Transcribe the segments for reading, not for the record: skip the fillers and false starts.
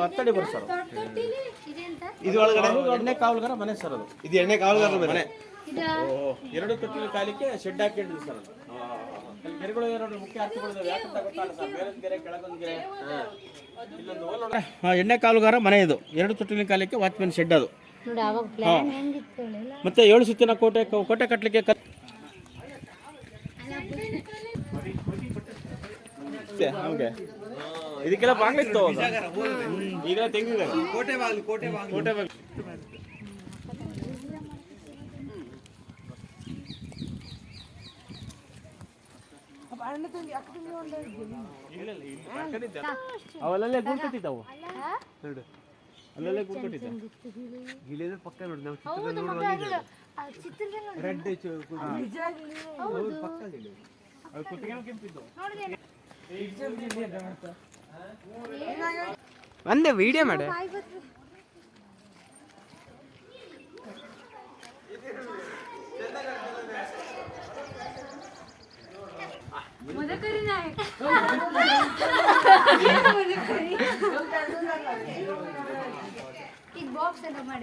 10 ಅಡಿ ಬರುತ್ತೆ ಸರ್. ಇದು ಒಳಗಡೆ ಎಣ್ಣೆ ಕಾವಲುಗಾರ ಮನೆ ಸರ್ ಅದು. ಇದು ಎಣ್ಣೆ ಕಾವಲುಗಾರ ಮನೆ. ಎರಡು ತೊಟ್ಟಿಲು ಕಾಲಿಕ್ಕೆ ಶೆಡ್ ಹಾಕಿಟ್ಟಿದ್ರು ಸರ್. ಕೆರೆಗಳು ಎರಡು ಮುಖ್ಯ ಅರ್ಥಗಳಿದಾವೆ. ಯಾಕಂತ ಗೊತ್ತಾಗಲ್ಲ ಸರ್. ಮೇಲೊಂದು ಕೆರೆ ಕೆಳಗೊಂದು ಕೆರೆ ಇಲ್ಲೊಂದು ಎಣ್ಣೆ ಕಾವಲುಗಾರ ಮನೆ ಇದು. ಎರಡು ತೊಟ್ಟಿಲಿನ ಕಾಲಿಕ್ಕೆ ವಾಚ್ಮೆನ್ ಶೆಡ್ ಅದು. ಮತ್ತೆ 7 ಸುತ್ತಿನ ಕೋಟೆ ಕಟ್ಟಲಿಕ್ಕೆ ಹಂಗೆ ಇದಕ್ಕೆಲ್ಲ ಬಾಗ್ಲಿತ್ತು ಈಗ ತೆಗೆದಿದ್ದಾರೆ. ಕೋಟೆ ಬಾಗಿಲು ಅವೆಲ್ಲೇ ಗುಂಡ್ಕಟ್ಟಿದ್ದಾವು. ಅಲ್ಲಲ್ಲೇ ಗುಂಡ್ಕಟ್ಟಿದ್ದಾವೆ. ಗಿಳಿದ ಪಕ್ಕ ನೋಡಿ ನಾವು ರೆಡ್ ಪಕ್ಕ ಒಂದೇ ವಿಡಿಯೋ ಮಾಡ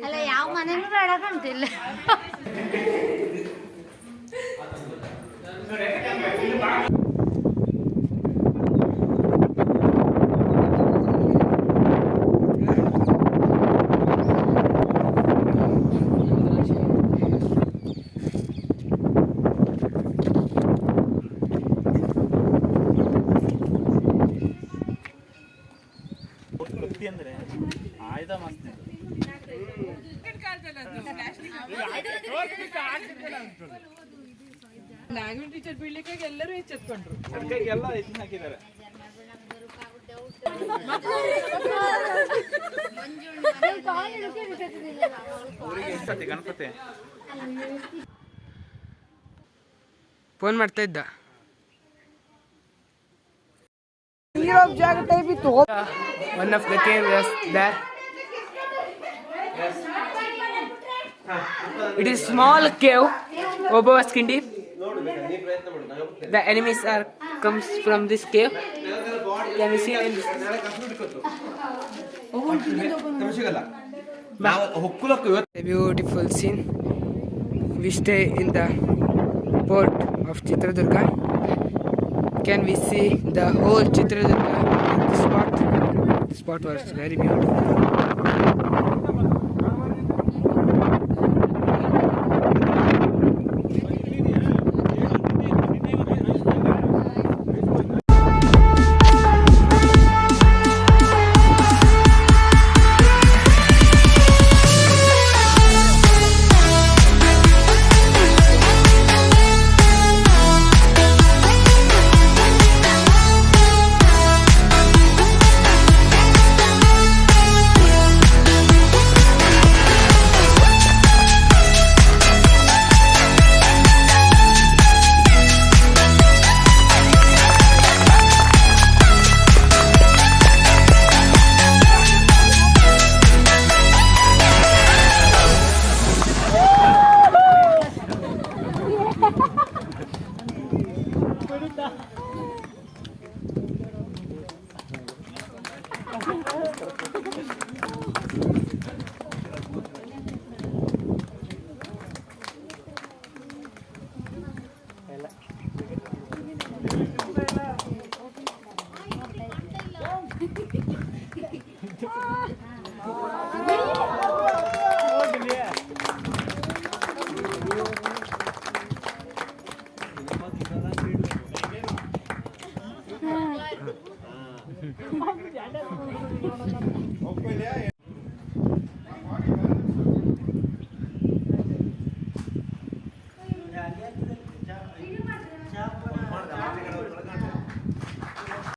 ಅಲ್ಲ ಯಾವ ಮನೇನೂ ಬೇಡಕಂತಿಲ್ಲ. ಅಂದ್ರೆ ಆಯ್ದ ಮಸ್ತ್ ಲ್ಯಾಂಗ್ವೇಜ್ ಟೀಚರ್ ಬೀಳ್ಲಿಕ್ಕೆ ಎಲ್ಲರೂ ಎಚ್ಚೆತ್ಕೊಂಡ್ರು. ಎಲ್ಲ ಹೆಚ್ಚಿನ ಹಾಕಿದ್ದಾರೆ. ಗಣಪತಿ ಫೋನ್ ಮಾಡ್ತಾ ಇದ್ದ. One of the cave was there. It is small cave. Obawaskindi. The enemies are comes from this cave. Can you see in this? A beautiful scene. We stay in the port of Chitradurga. Can we see the whole Chitradurga at this spot? The spot was very beautiful.